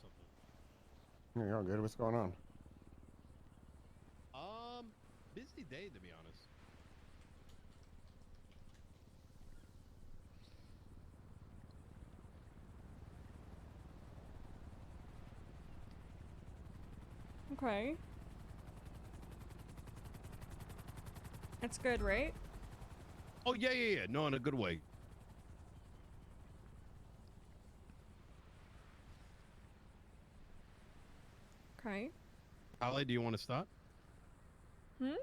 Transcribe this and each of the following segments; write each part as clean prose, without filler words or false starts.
something. You're all good. What's going on? Busy day to be honest. Okay. That's good, right? Oh yeah. No, in a good way. Okay. Ali, do you want to start? Hmm?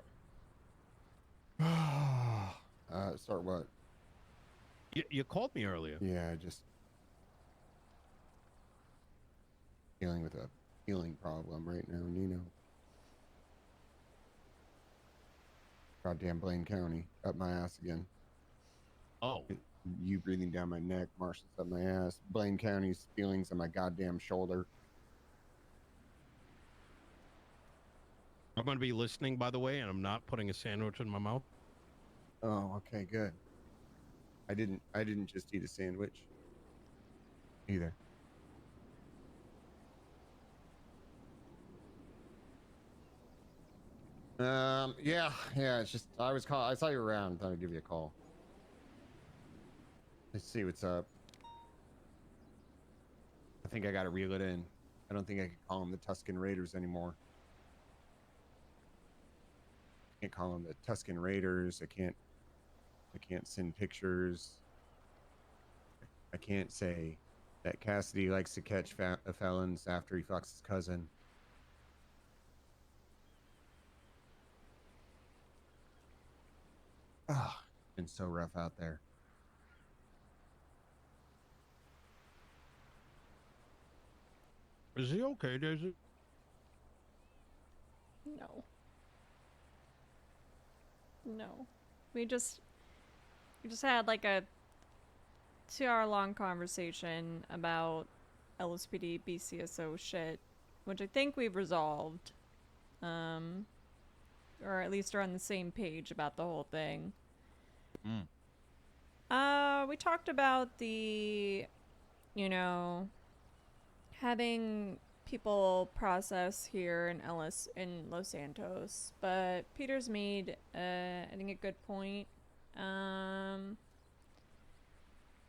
Start what? You called me earlier. Yeah, just dealing with a healing problem right now, Nino. Goddamn Blaine County. Up my ass again. Oh, You breathing down my neck, Marshall's up my ass. Blaine County's feelings on my goddamn shoulder. I'm going to be listening, by the way, and I'm not putting a sandwich in my mouth. Oh, okay, good. I didn't just eat a sandwich either. Yeah, it's just I saw you around, thought I'd give you a call. Let's see what's up. I think I gotta reel it in. I don't think I could call them the Tuscan Raiders anymore. I can't call them the Tuscan Raiders. I can't send pictures. I can't say that Cassidy likes to catch felons after he fucks his cousin. Ah, it's been so rough out there. Is he okay, Daisy? No. No. We just had like a 2 hour long conversation about LSPD BCSO shit, which I think we've resolved. Um or at least are on the same page about the whole thing. Mm. We talked about the, you know, having people process here in Los Santos, but Peter's made I think a good point,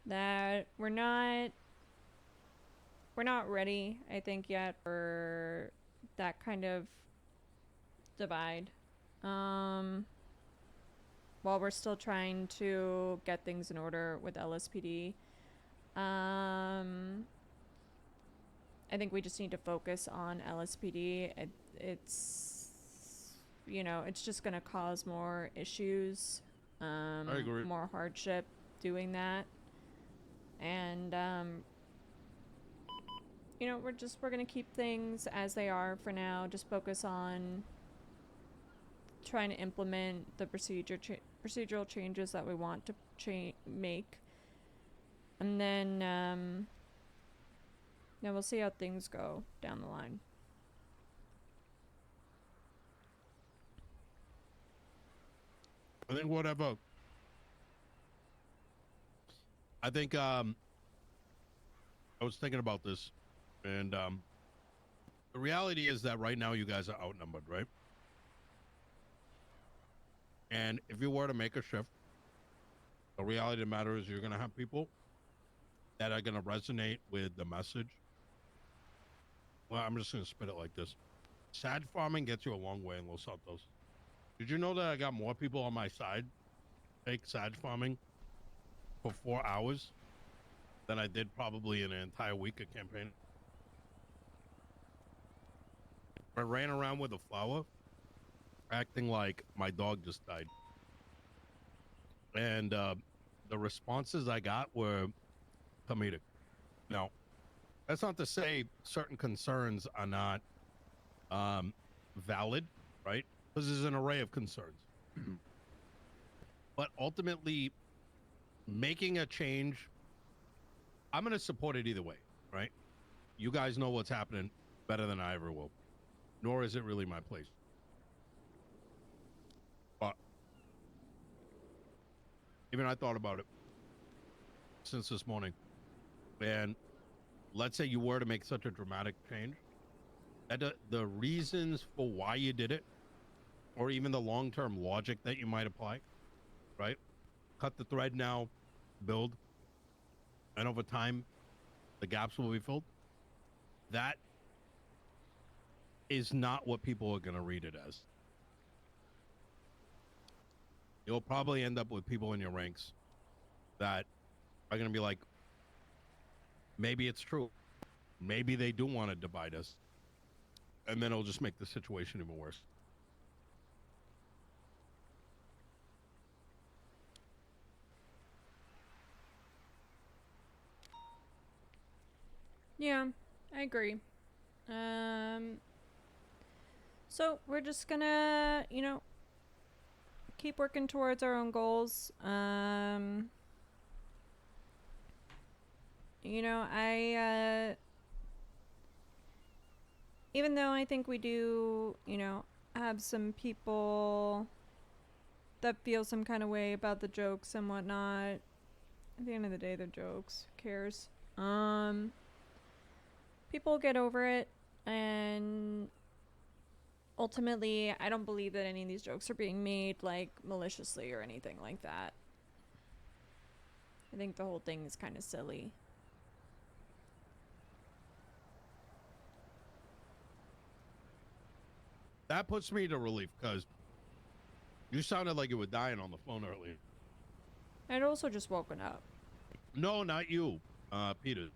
that we're not ready, I think, yet for that kind of divide. While we're still trying to get things in order with LSPD. I think we just need to focus on LSPD. It's, you know, it's just going to cause more issues, I agree. more hardship doing that. And, you know, we're going to keep things as they are for now. Just focus on trying to implement the procedural changes that we want to make. And then, yeah, we'll see how things go down the line. I think whatever. I think I was thinking about this, and the reality is that right now you guys are outnumbered, right? And if you were to make a shift, the reality of the matter is you're going to have people that are going to resonate with the message. Well, I'm just going to spit it like this. Sad farming gets you a long way in Los Santos. Did you know that I got more people on my side take sad farming for 4 hours than I did probably in an entire week of campaigning? I ran around with a flower acting like my dog just died. And the responses I got were comedic. Now, that's not to say certain concerns are not valid, right? Because there's an array of concerns. But ultimately, making a change, I'm going to support it either way, right? You guys know what's happening better than I ever will, nor is it really my place. But even I thought about it since this morning. And let's say you were to make such a dramatic change, that the reasons for why you did it, or even the long-term logic that you might apply, right? Cut the thread now, build, and over time, the gaps will be filled. That is not what people are going to read it as. You'll probably end up with people in your ranks that are going to be like, maybe it's true. Maybe they do want to divide us. And then it'll just make the situation even worse. Yeah, I agree. So we're just gonna, keep working towards our own goals. Even though I think we do, have some people that feel some kind of way about the jokes and whatnot, at the end of the day, they're jokes. Who cares? People get over it, and ultimately, I don't believe that any of these jokes are being made, like, maliciously or anything like that. I think the whole thing is kind of silly. That puts me to relief, because you sounded like you were dying on the phone earlier. I'd also just woken up. No, not you, Peter.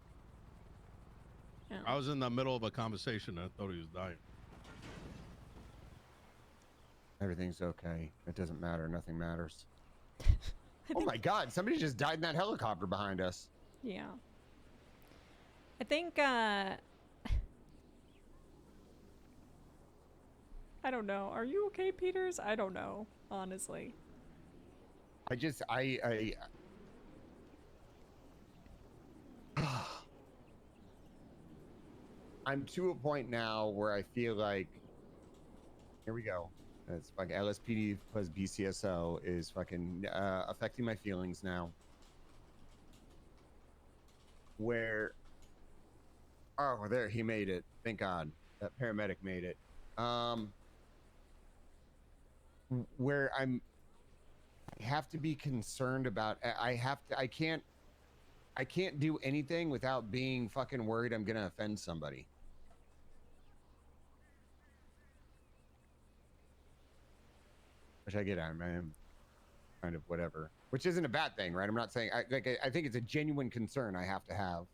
Oh. I was in the middle of a conversation and I thought he was dying. Everything's okay. It doesn't matter. Nothing matters. Oh my God! Somebody just died in that helicopter behind us. Yeah. I think, I don't know. Are you okay, Peters? I don't know, honestly. I'm to a point now where I feel like, here we go. It's like LSPD plus BCSO is fucking affecting my feelings now. Where, oh, there, he made it. Thank God. That paramedic made it. Where I have to be concerned about, I can't do anything without being fucking worried I'm gonna offend somebody. Which I get at, man. Kind of whatever. Which isn't a bad thing, right? I'm not saying, I think it's a genuine concern I have to have.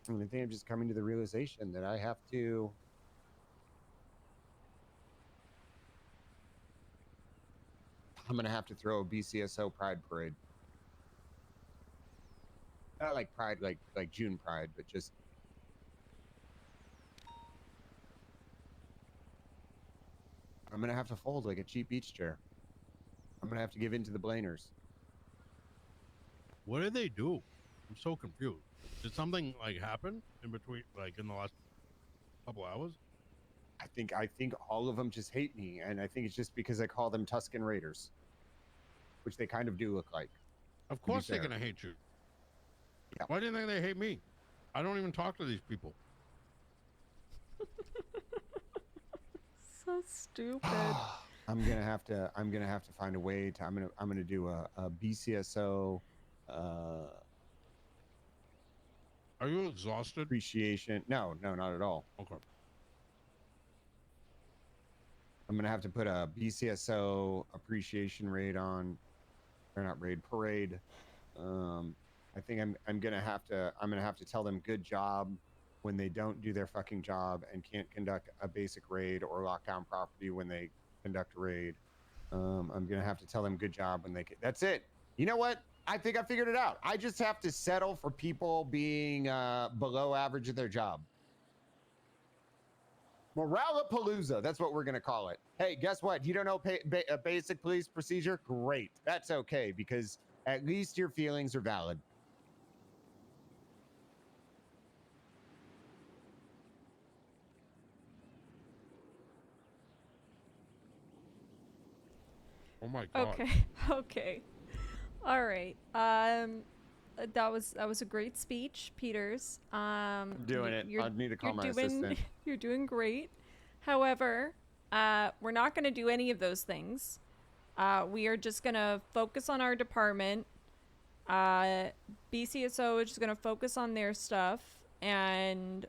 And I think I'm just coming to the realization that I have to. I'm gonna have to throw a BCSO Pride Parade. Not like Pride, like June Pride, but just. I'm gonna have to fold like a cheap beach chair. I'm gonna have to give in to the Blaners. What did they do? I'm so confused. Did something like happen in between, like in the last couple hours? I think all of them just hate me, and I think it's just because I call them Tuscan Raiders, which they kind of do look like. Of course they're gonna hate you. Yeah. Why do you think they hate me? I don't even talk to these people. So stupid. I'm gonna have to find a way to. I'm gonna do a BCSO. Are you exhausted? Appreciation. No, not at all. Okay. I'm gonna have to put a BCSO appreciation raid on, or not raid, parade. I think I'm gonna have to tell them good job when they don't do their fucking job and can't conduct a basic raid or lock down property when they conduct a raid. I'm gonna have to tell them good job when they can. That's it. You know what? I think I figured it out. I just have to settle for people being below average at their job. Morale-a-palooza. That's what we're going to call it. Hey, guess what? You don't know a basic police procedure? Great. That's okay, because at least your feelings are valid. Oh my God. Okay. Okay. All right. that was a great speech, Peters. I'm doing it. I need to call my assistant. You're doing great. However, we're not going to do any of those things. We are just going to focus on our department. BCSO is just going to focus on their stuff, and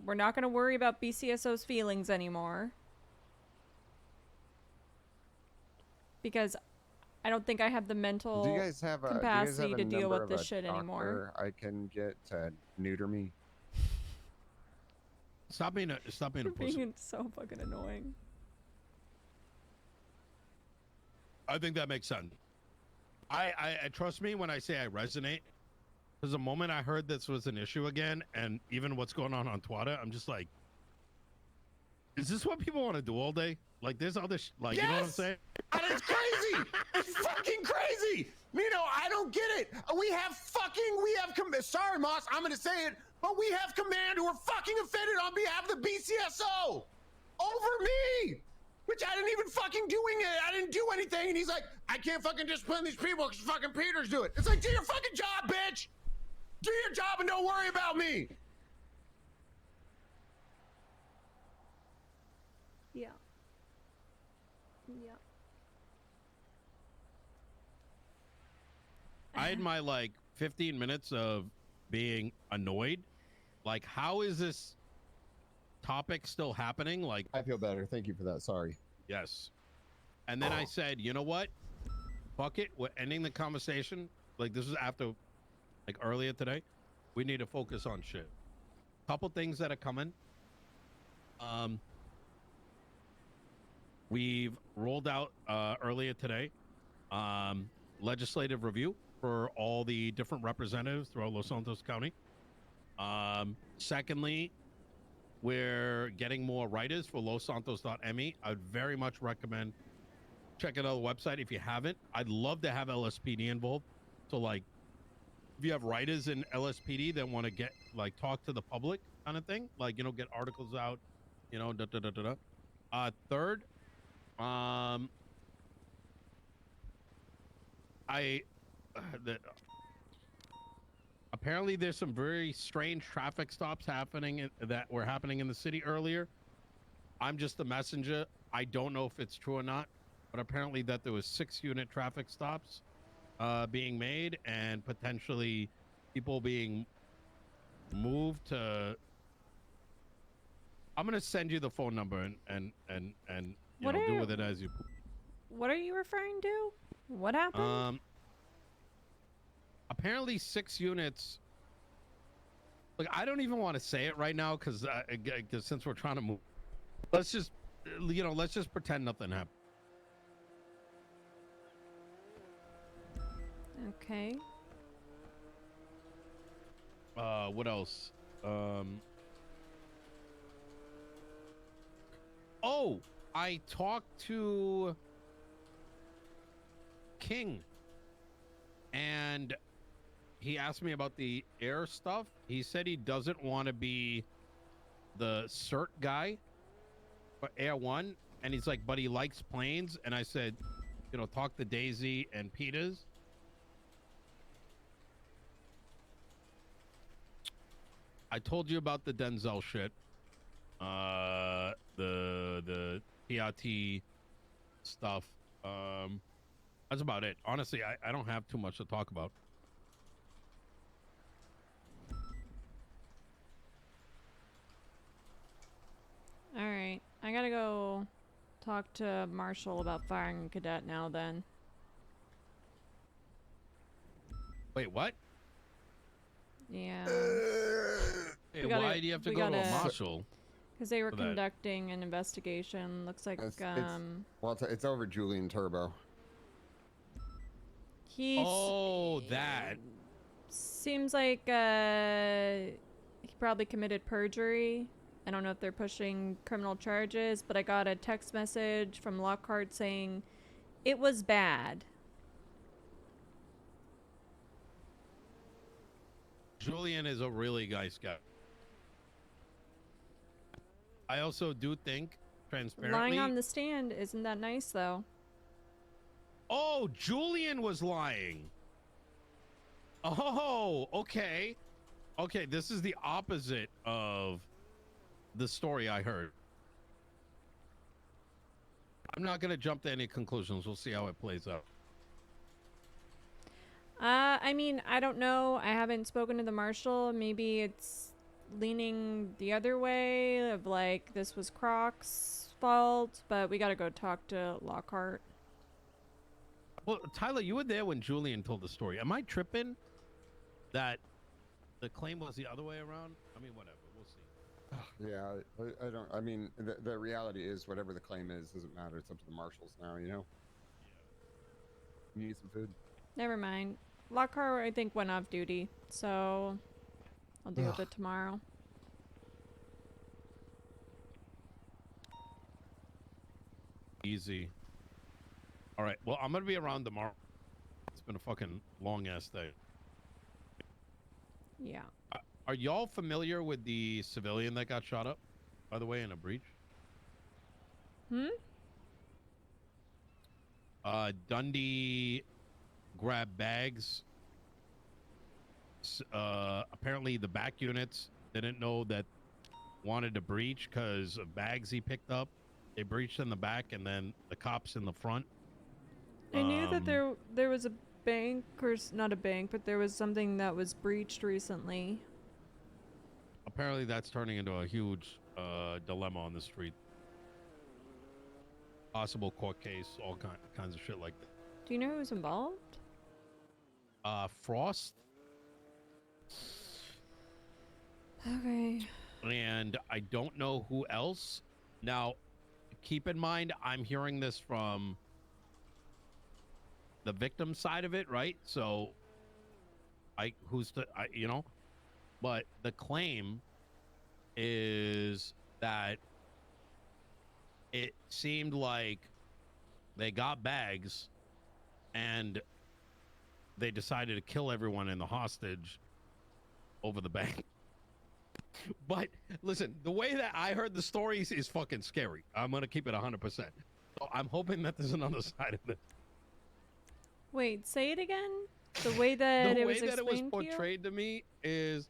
we're not going to worry about BCSO's feelings anymore. Because I don't think I have the mental capacity to deal with this shit anymore. I can get to neuter me. Stop being a You're pussy. being so fucking annoying. I think that makes sense. I trust me when I say I resonate. Because the moment I heard this was an issue again, and even what's going on Twitter, I'm just like, is this what people want to do all day? Like, there's other like, yes! You know what I'm saying? And it's crazy. It's fucking crazy. Nino, I don't get it. Sorry, Moss, I'm going to say it, but we have command who are fucking offended on behalf of the BCSO over me, which I didn't even fucking I didn't do anything. And he's like, I can't fucking discipline these people because fucking Peters do it. It's like, do your fucking job, bitch. Do your job and don't worry about me. Yeah. Yeah. I had my like 15 minutes of being annoyed. Like, how is this topic still happening? Like, I feel better. Thank you for that. Sorry. Yes. And then I said, you know what? Fuck it. We're ending the conversation. Like, this is after, like, earlier today. We need to focus on shit. Couple things that are coming. We've rolled out earlier today legislative review for all the different representatives throughout Los Santos County. Secondly, we're getting more writers for lossantos.me. I'd very much recommend checking out the website if you haven't. I'd love to have LSPD involved. So, like, if you have writers in LSPD that want to get, like, talk to the public kind of thing, like, you know, get articles out, you know, third, apparently there's some very strange traffic stops happening that were happening in the city earlier. I'm just the messenger. I don't know if it's true or not, but apparently that there was 6-unit traffic stops being made and potentially people being moved to. I'm gonna send you the phone number and you know, do with it as you. What are you referring to? What happened? Apparently 6 units. Like, I don't even want to say it right now because since we're trying to move, let's just pretend nothing happened. Okay. What else? Oh, I talked to King, and he asked me about the air stuff. He said he doesn't want to be the cert guy for Air One, and he's like, but he likes planes. And I said, you know, talk to Daisy and Peters. I told you about the Denzel shit. The PRT stuff. That's about it. Honestly, I don't have too much to talk about. All right. I gotta go talk to Marshall about firing a cadet now then. Wait, what? Yeah. Hey, why do you have to go to a Marshall? Because they were conducting an investigation. Looks like it's over Julian Turbo. That seems like he probably committed perjury. I don't know if they're pushing criminal charges, but I got a text message from Lockhart saying it was bad. Julian is a really nice guy. I also do think, transparently, lying on the stand isn't that nice, though. Oh, Julian was lying. Oh, okay. Okay, this is the opposite of the story I heard. I'm not gonna jump to any conclusions. We'll see how it plays out. I mean, I don't know. I haven't spoken to the marshal. Maybe it's leaning the other way of like this was Croc's fault, but we gotta go talk to Lockhart. Well, Tyler, you were there when Julian told the story. Am I tripping that the claim was the other way around? I mean, whatever. We'll see. Yeah, I don't. I mean, the reality is, whatever the claim is, doesn't matter. It's up to the marshals now. You know. You need some food. Never mind. Lockhart, I think, went off duty, so I'll deal with it tomorrow. Easy. All right. Well, I'm gonna be around tomorrow. It's been a fucking long ass day. Yeah. Are y'all familiar with the civilian that got shot up, by the way, in a breach? Dundee grabbed bags. Apparently the back units didn't know that wanted to breach because of bags he picked up. They breached in the back, and then the cops in the front. I knew that there was a bank, or not a bank, but there was something that was breached recently. Apparently that's turning into a huge dilemma on the street. Possible court case, all kinds of shit like that. Do you know who's involved? Frost. Okay. And I don't know who else. Now, keep in mind, I'm hearing this from the victim side of it, right? So, but the claim is that it seemed like they got bags and they decided to kill everyone in the hostage over the bank. But listen, the way that I heard the stories is fucking scary. I'm gonna keep it 100%. So I'm hoping that there's another side of it. Wait, say it again. The way that The it way was that it was explained to you? portrayed to me is,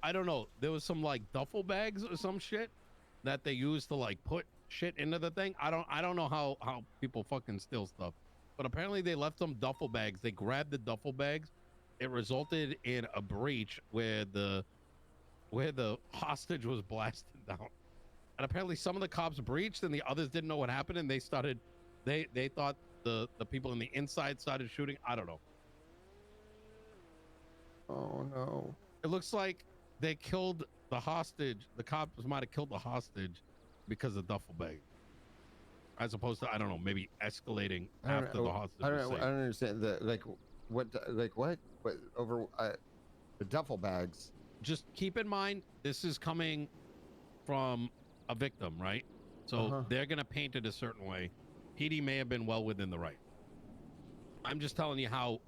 I don't know. There was some like duffel bags or some shit that they used to like put shit into the thing. I don't know how people fucking steal stuff, but apparently they left some duffel bags. They grabbed the duffel bags. It resulted in a breach where the hostage was blasted down. And apparently some of the cops breached and the others didn't know what happened, and they thought the people in the inside started shooting. I don't know. Oh no. It looks like they killed the hostage. The cops might have killed the hostage because of duffel bag, as opposed to, I don't know, maybe escalating after the hostage. I don't understand what over the duffel bags. Just keep in mind, this is coming from a victim, right? So they're gonna paint it a certain way. PD may have been well within the right. I'm just telling you how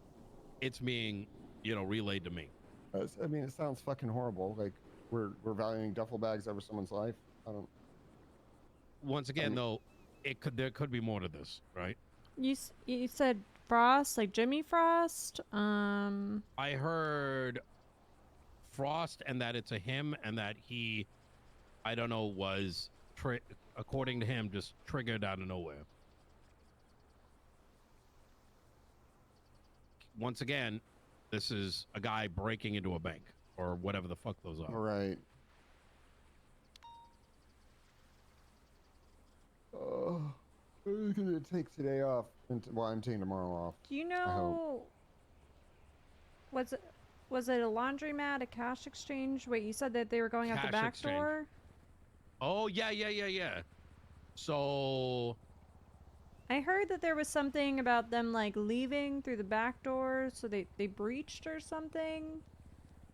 it's being, relayed to me. I mean, it sounds fucking horrible. Like we're valuing duffel bags over someone's life. I don't. Once again, though, there could be more to this, right? You said Frost, like Jimmy Frost. I heard Frost, and that it's a him, and that he, I don't know, was according to him just triggered out of nowhere. Once again, this is a guy breaking into a bank or whatever the fuck those are. All right. Oh, I'm gonna take today off. Well, I'm taking tomorrow off. Do you know? Was it a laundromat, a cash exchange? Wait, you said that they were going out the back door? Oh yeah. So I heard that there was something about them like leaving through the back door, so they breached or something.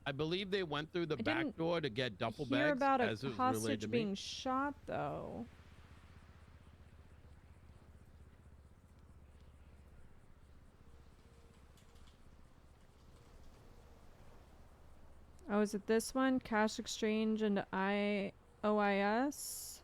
I believe they went through the back door to get duffel bags. Hear about a as it was relayed to hostage me. being shot though. Oh, is it this one? Cash exchange and OIS?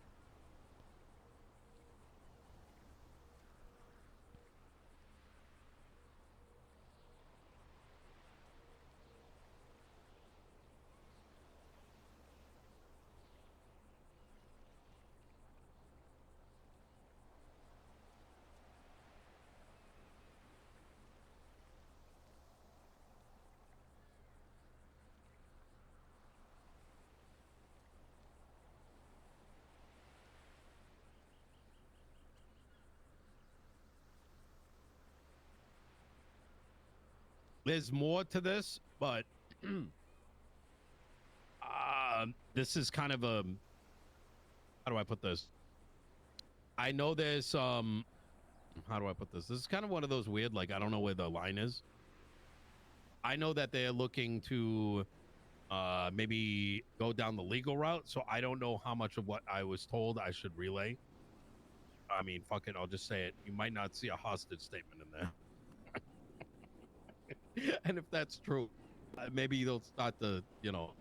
there's more to this, but this is kind of a, how do I put this? I know there's how do I put this? This is kind of one of those weird, like, I don't know where the line is. I know that they're looking to maybe go down the legal route, so I don't know how much of what I was told I should relay. I mean, fuck it, I'll just say it. You might not see a hostage statement in there. And if that's true, maybe they'll start to, you know.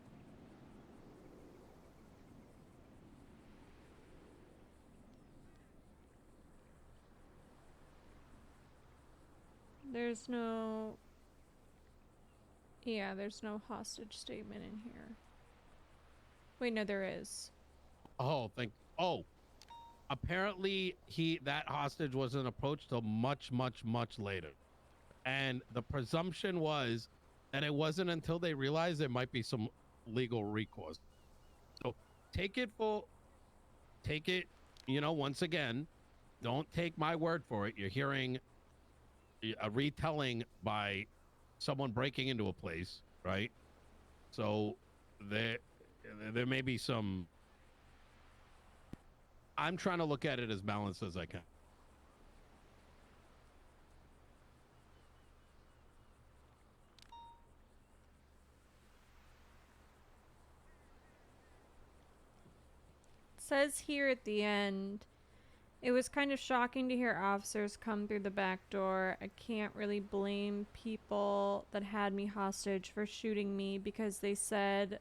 There's no... Yeah, there's no hostage statement in here. Wait, no, there is. Oh, apparently that hostage wasn't approached till much later. And the presumption was that it wasn't until they realized there might be some legal recourse. So take it, you know, once again, don't take my word for it. You're hearing a retelling by someone breaking into a place, right? So there may be some. I'm trying to look at it as balanced as I can. It says here at the end, it was kind of shocking to hear officers come through the back door. I can't really blame people that had me hostage for shooting me because they said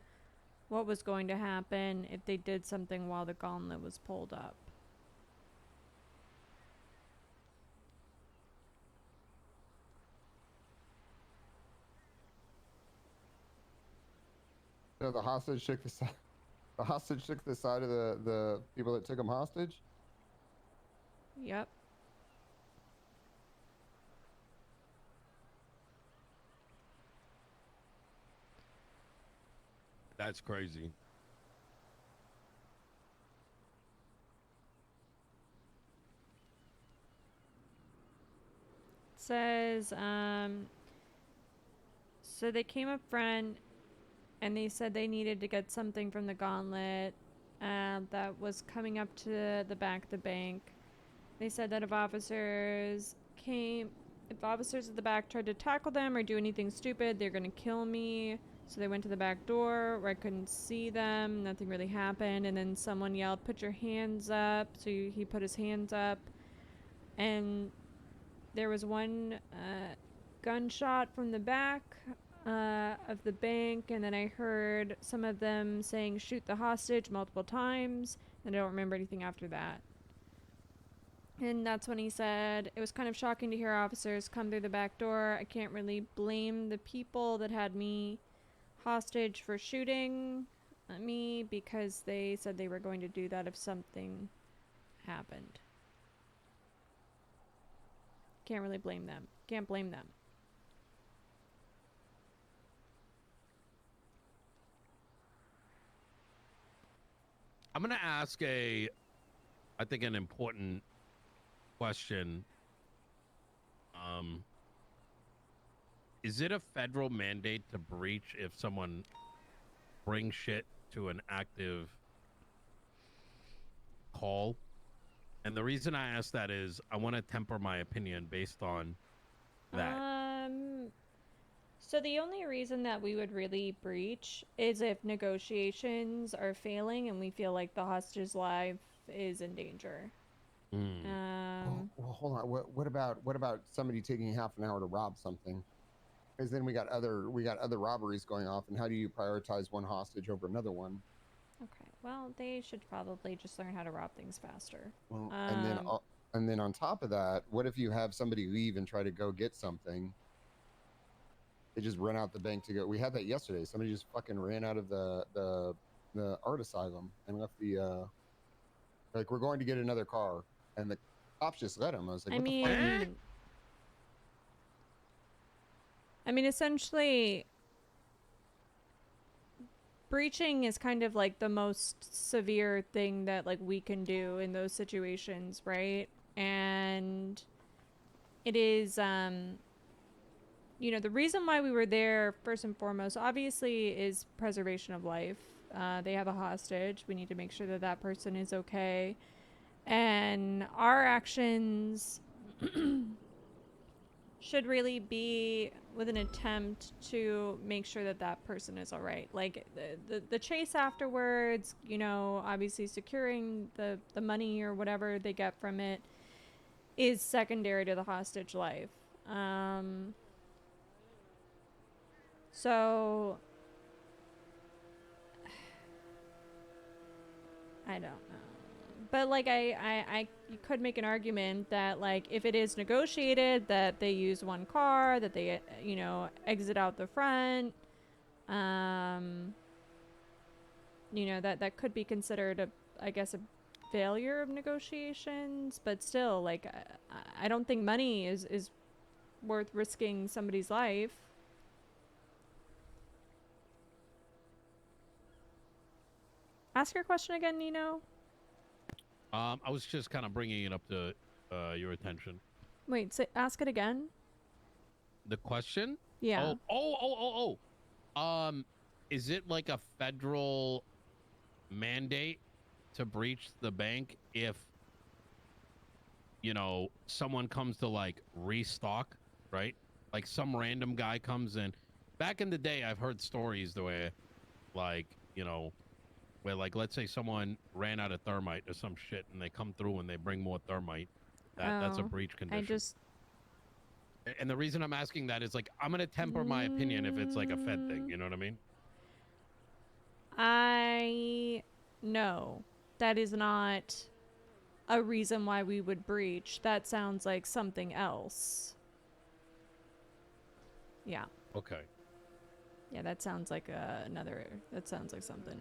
what was going to happen if they did something while the gauntlet was pulled up. So the hostage took the side. The hostage took the side of the people that took him hostage. Yep. That's crazy. It says, so they came up front and they said they needed to get something from the gauntlet that was coming up to the back of the bank. They said that if officers at the back tried to tackle them or do anything stupid, they're gonna kill me. So they went to the back door where I couldn't see them. Nothing really happened. And then someone yelled, "Put your hands up." So he put his hands up. And there was one gunshot from the back of the bank. And then I heard some of them saying, "Shoot the hostage," multiple times. And I don't remember anything after that. And that's when he said, it was kind of shocking to hear officers come through the back door. I can't really blame the people that had me hostage for shooting at me because they said they were going to do that if something happened. Can't really blame them. Can't blame them. I'm going to ask I think an important question. Is it a federal mandate to breach if someone brings shit to an active call? And the reason I ask that is I want to temper my opinion based on that. So the only reason that we would really breach is if negotiations are failing and we feel like the hostage's life is in danger. Well, hold on. What about somebody taking half an hour to rob something? Because then we got other robberies going off, and how do you prioritize one hostage over another one? Okay, well, they should probably just learn how to rob things faster. Well, and then on top of that, what if you have somebody leave and try to go get something? They just run out the bank to go. We had that yesterday. Somebody just fucking ran out of the art asylum and left the like, we're going to get another car, and the cops just let him. I was like, what the fuck? I mean, essentially, breaching is kind of like the most severe thing that like we can do in those situations, right? And it is you know, the reason why we were there, first and foremost, obviously, is preservation of life. They have a hostage. We need to make sure that that person is okay. And our actions should really be with an attempt to make sure that that person is all right. Like the chase afterwards, you know, obviously securing the money or whatever they get from it is secondary to the hostage life. So I don't know. But like you could make an argument that like if it is negotiated that they use one car, that they you know exit out the front, you know that could be considered I guess a failure of negotiations. But still, like I don't think money is worth risking somebody's life. Ask your question again, Nino. I was just kind of bringing it up to your attention. Wait, ask it again. The question? Yeah. Is it like a federal mandate to breach the bank if, you know, someone comes to like restock, right? Like some random guy comes in. Back in the day, I've heard stories the way, like, you know, where like let's say someone ran out of thermite or some shit and they come through and they bring more thermite, that's a breach condition. And the reason I'm asking that is like I'm gonna temper my opinion if it's like a Fed thing, you know what I mean? No, that is not a reason why we would breach. That sounds like something else. Yeah. Okay. Yeah, that sounds like that sounds like something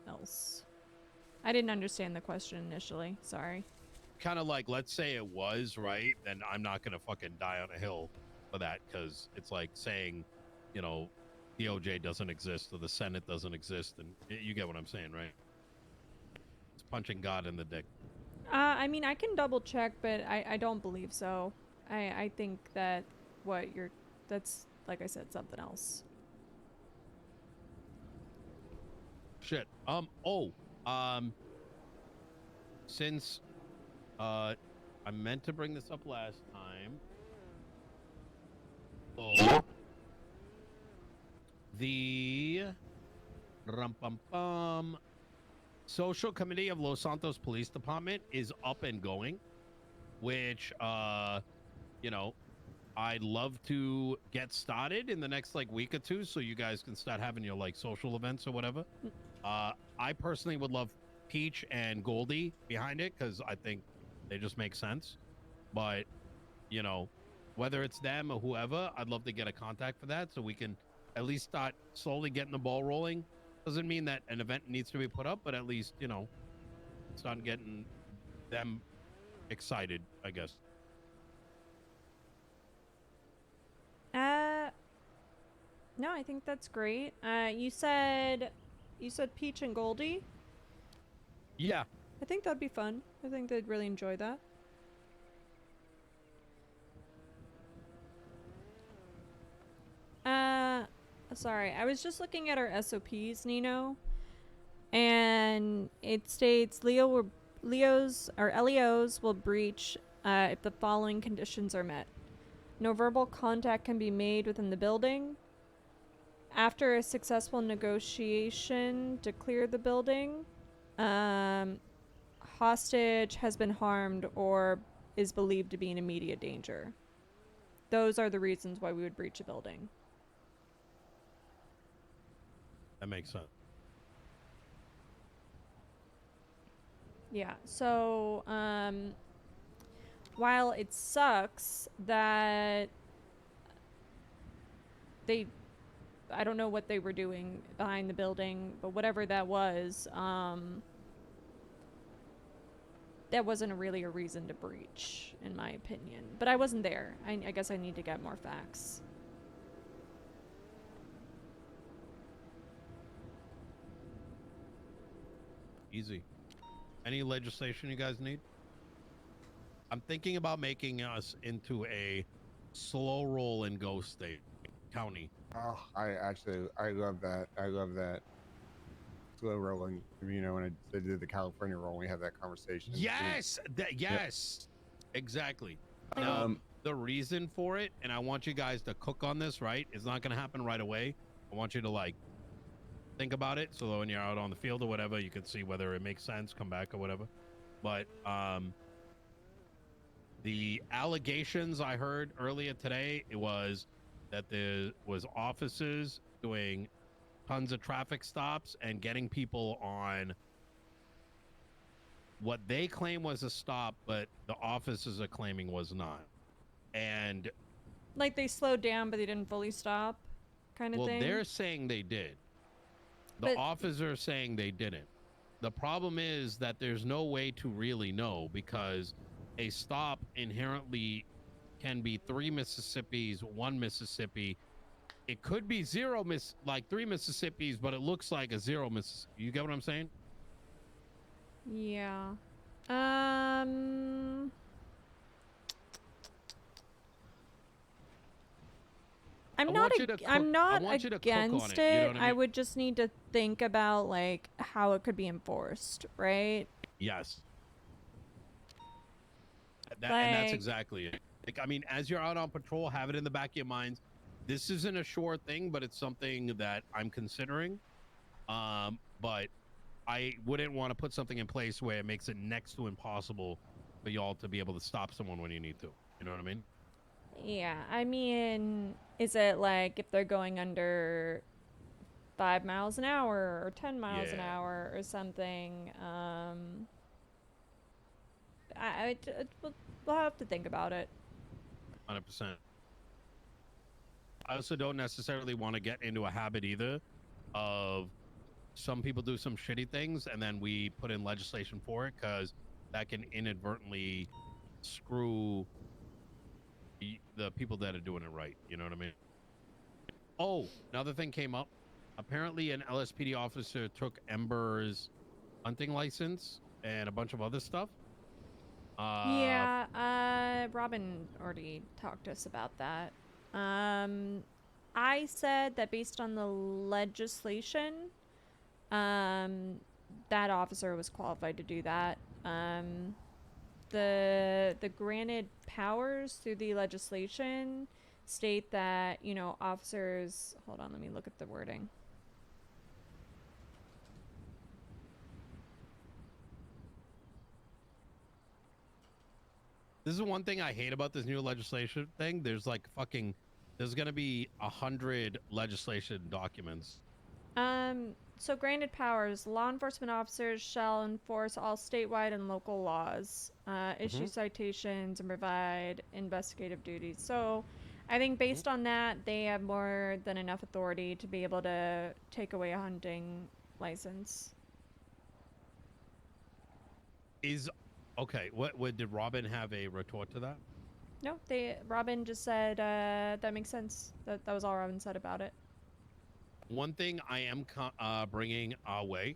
else. I didn't understand the question initially. Sorry. Kind of like, let's say it was, right? Then I'm not going to fucking die on a hill for that because it's like saying, you know, DOJ doesn't exist or the Senate doesn't exist. And you get what I'm saying, right? It's punching God in the dick. I mean, I can double check, but I don't believe so. I think that that's, like I said, something else. Shit. Since I meant to bring this up last time. Oh, the Social Committee of Los Santos Police Department is up and going, which you know, I'd love to get started in the next like week or two so you guys can start having your like social events or whatever. I personally would love Peach and Goldie behind it because I think they just make sense. But, you know, whether it's them or whoever, I'd love to get a contact for that so we can at least start slowly getting the ball rolling. Doesn't mean that an event needs to be put up, but at least, you know, start getting them excited, I guess. No, I think that's great. You said Peach and Goldie? Yeah. I think that'd be fun. I think they'd really enjoy that. Sorry. I was just looking at our SOPs, Nino. And it states LEOs will breach if the following conditions are met. No verbal contact can be made within the building. After a successful negotiation to clear the building, hostage has been harmed or is believed to be in immediate danger. Those are the reasons why we would breach a building. That makes sense. Yeah, so while it sucks that I don't know what they were doing behind the building, but whatever that was, that wasn't really a reason to breach, in my opinion. But I wasn't there. I guess I need to get more facts. Easy. Any legislation you guys need? I'm thinking about making us into a slow roll in Ghost State County. Oh, I love that. I love that. Slow rolling. You know, when I did the California roll, we had that conversation. Yes, yes, exactly. Now, Um, the reason for it, and I want you guys to cook on this, right? It's not going to happen right away. I want you to like think about it, so that when you're out on the field or whatever, you can see whether it makes sense, come back or whatever. But the allegations I heard earlier today, it was that there was officers doing tons of traffic stops and getting people on what they claim was a stop, but the officers are claiming was not. And Like they slowed down, but they didn't fully stop, kind of well, thing. they're saying they did. The But- officers are saying they didn't. The problem is that there's no way to really know, because a stop inherently can be 3 Mississippis, 1 Mississippi. It could be 3 Mississippis, but it looks like a 0 Mississippi. You get what I'm saying? Yeah. I'm I not want you to I'm cook- I not want you to cook on against it, you know it. what I I mean? would just need to think about like how it could be enforced, right? Yes. And that's Like- exactly it. Like, I mean, as you're out on patrol, have it in the back of your minds. This isn't a sure thing, but it's something that I'm considering. But I wouldn't want to put something in place where it makes it next to impossible for y'all to be able to stop someone when you need to. You know what I mean? Yeah, I mean, is it like if they're going under 5 miles an hour or 10 miles an Yeah. hour or something? We'll have to think about it. 100%. I also don't necessarily want to get into a habit either of some people do some shitty things and then we put in legislation for it, because that can inadvertently screw the people that are doing it right. You know what I mean? Oh, another thing came up. Apparently an LSPD officer took Ember's hunting license and a bunch of other stuff. Yeah, Robin already talked to us about that. I said that based on the legislation, that officer was qualified to do that. The granted powers through the legislation state that, you know, officers... Hold on, let me look at the wording. This is one thing I hate about this new legislation thing. There's going to be 100 legislation documents. So granted powers, law enforcement officers shall enforce all statewide and local laws, issue citations, and provide investigative duties. So I think based on that, they have more than enough authority to be able to take away a hunting license. Okay, what did Robin have a retort to that? No, Robin just said, that makes sense. That was all Robin said about it. One thing I am bringing our way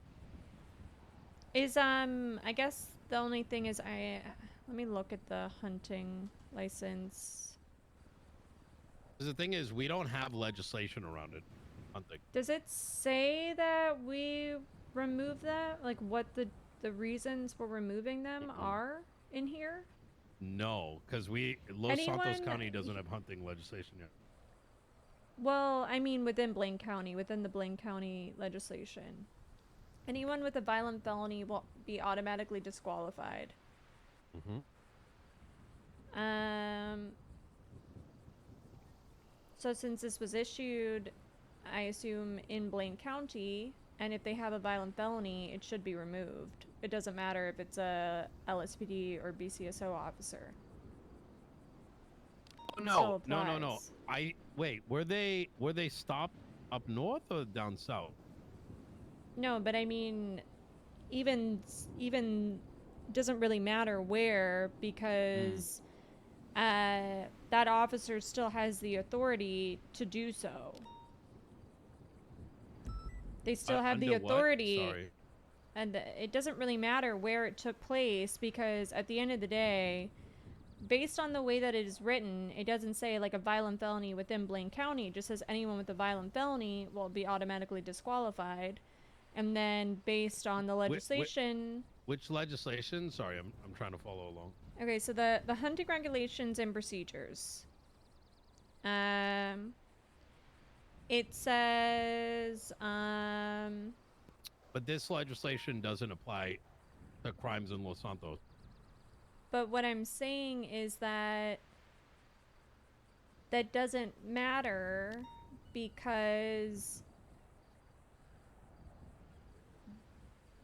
Is, I guess the only thing is let me look at the hunting license. the thing is, we don't have legislation around it. Hunting. Does it say that we remove that? Like what the reasons for removing them are in here? No, because Los Santos Anyone- County doesn't have hunting legislation yet. Well, I mean within Blaine County, within the Blaine County legislation. Anyone with a violent felony will be automatically disqualified. So since this was issued, I assume in Blaine County, and if they have a violent felony, it should be removed. It doesn't matter if it's a LSPD or BCSO officer. No, Still no. applies. Wait, were they stopped up north or down south? No, but I mean, even doesn't really matter where, because that officer still has the authority to do so. They still have the Under what? authority, Sorry. and it doesn't really matter where it took place, because at the end of the day, based on the way that it is written, it doesn't say like a violent felony within Blaine County. It just says anyone with a violent felony will be automatically disqualified. And then based on the legislation, Which legislation? Sorry, I'm trying to follow along. okay, so the hunting regulations and procedures. It says But this legislation doesn't apply to crimes in Los Santos. but what I'm saying is that that doesn't matter because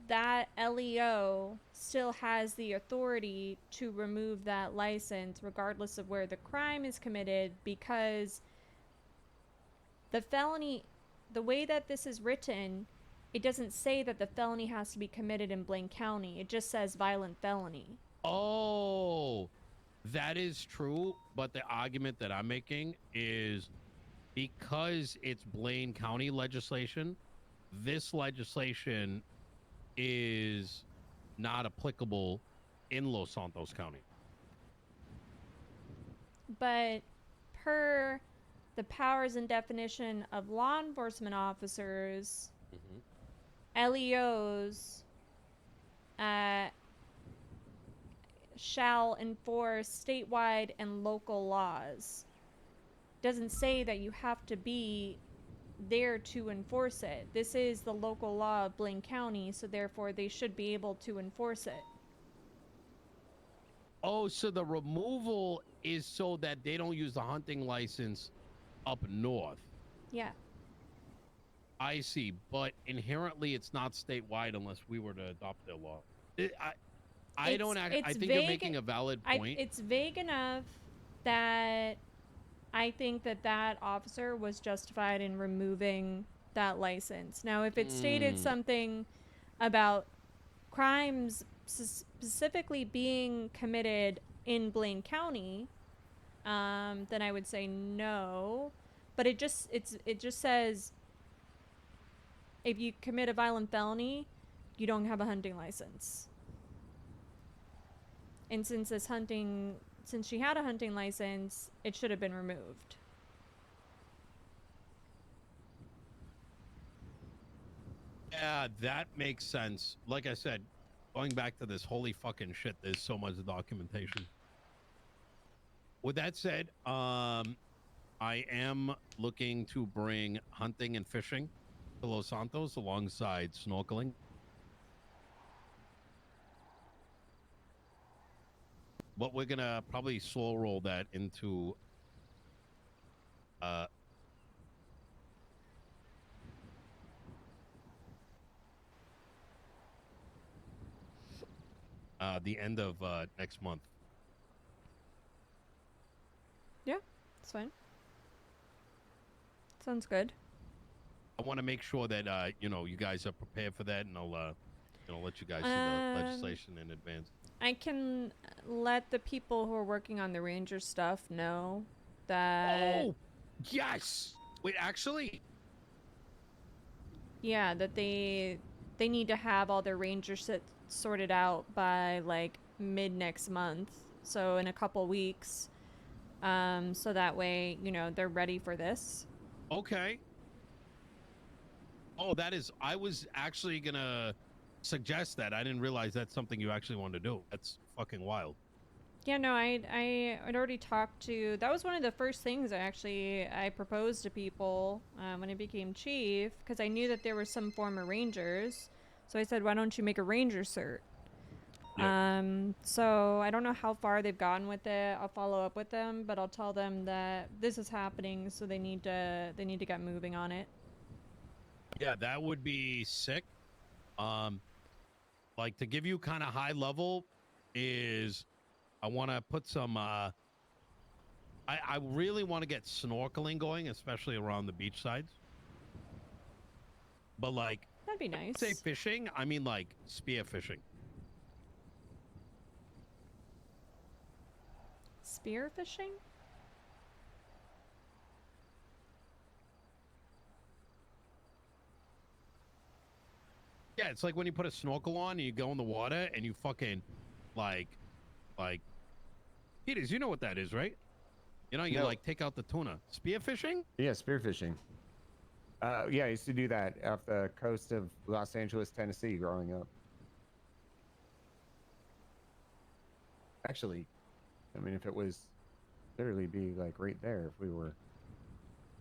that LEO still has the authority to remove that license regardless of where the crime is committed, because the felony, the way that this is written, it doesn't say that the felony has to be committed in Blaine County. It just says violent felony. Oh, that is true. But the argument that I'm making is because it's Blaine County legislation, this legislation is not applicable in Los Santos County. But per the powers and definition of law enforcement officers, LEOs shall enforce statewide and local laws. Doesn't say that you have to be there to enforce it. This is the local law of Blaine County, so therefore they should be able to enforce it. Oh, so the removal is so that they don't use the hunting license up north. Yeah. I see, but inherently it's not statewide unless we were to adopt their law. I think you're making a valid point. It's vague enough that I think that that officer was justified in removing that license. Now, if it stated something about crimes specifically being committed in Blaine County, then I would say no. But it just says if you commit a violent felony, you don't have a hunting license. And since she had a hunting license, it should have been removed. Yeah, that makes sense. Like I said, going back to this holy fucking shit, there's so much documentation. With that said, I am looking to bring hunting and fishing to Los Santos alongside snorkeling. But we're gonna probably slow roll that into the end of next month. Yeah, it's fine. Sounds good. I want to make sure that you know, you guys are prepared for that, and I'll let you guys see the legislation in advance. I can let the people who are working on the ranger stuff know that. Oh, yes. Wait, actually. Yeah, that they need to have all their ranger shit sorted out by like mid next month, so in a couple weeks, so that way, you know, they're ready for this. Okay. Oh, that is. I was actually gonna suggest that. I didn't realize that's something you actually want to do. That's fucking wild. Yeah, no, I'd already talked to. That was one of the first things I proposed to people when I became chief, because I knew that there was some former rangers. So I said, why don't you make a ranger cert? Yeah. So I don't know how far they've gotten with it. I'll follow up with them, but I'll tell them that this is happening, so they need to get moving on it. Yeah, that would be sick. Like, to give you kind of high level is, I want to put some. I really want to get snorkeling going, especially around the beach sides. But like, That'd be nice. say fishing, I mean like spear fishing. Spear fishing? Yeah, it's like when you put a snorkel on and you go in the water and you fucking like Peters, you know what that is, right? You know, you No. like take out the tuna. Spearfishing? Yeah, spearfishing. Yeah, I used to do that off the coast of Los Angeles, Tennessee, growing up. Actually, I mean, if it was literally be like right there, if we were,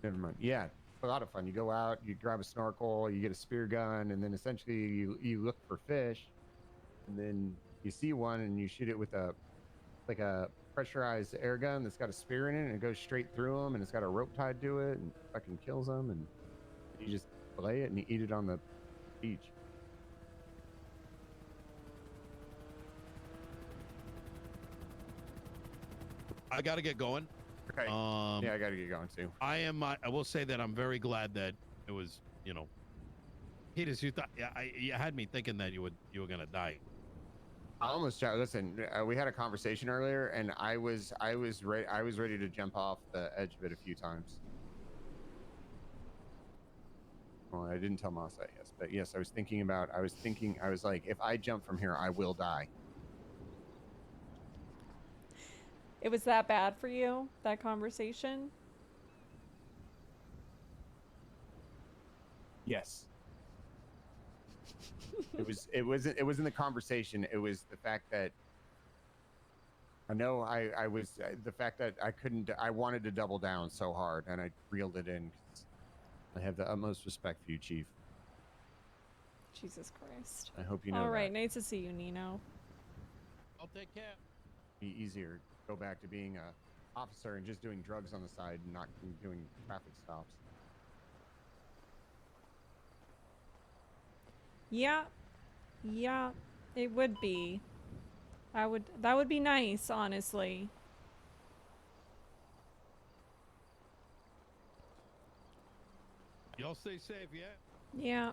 never mind. Yeah, a lot of fun. You go out, you grab a snorkel, you get a spear gun, and then essentially you look for fish, and then you see one and you shoot it with a pressurized air gun that's got a spear in it, and it goes straight through them, and it's got a rope tied to it, and fucking kills them, and you just fillet it and you eat it on the beach. I got to get going. Okay. Yeah, I gotta get going too. I will say that I'm very glad that it was, you know, Peters, you thought, you had me thinking that you were gonna die. I almost listen. We had a conversation earlier, and I was ready to jump off the edge of it a few times. Well, I didn't tell Moss that, yes, but yes, I was like, if I jump from here, I will die. It was that bad for you, that conversation? Yes. It wasn't the conversation. It was the fact that the fact that I wanted to double down so hard, and I reeled it in. 'Cause I have the utmost respect for you, Chief. Jesus Christ. I hope you know All right, that. nice to see you, Nino. I'll take care. Be easier to go back to being a officer and just doing drugs on the side and not doing traffic stops. Yeah. Yeah, it would be. That would be nice, honestly. Y'all stay safe, yeah? Yeah.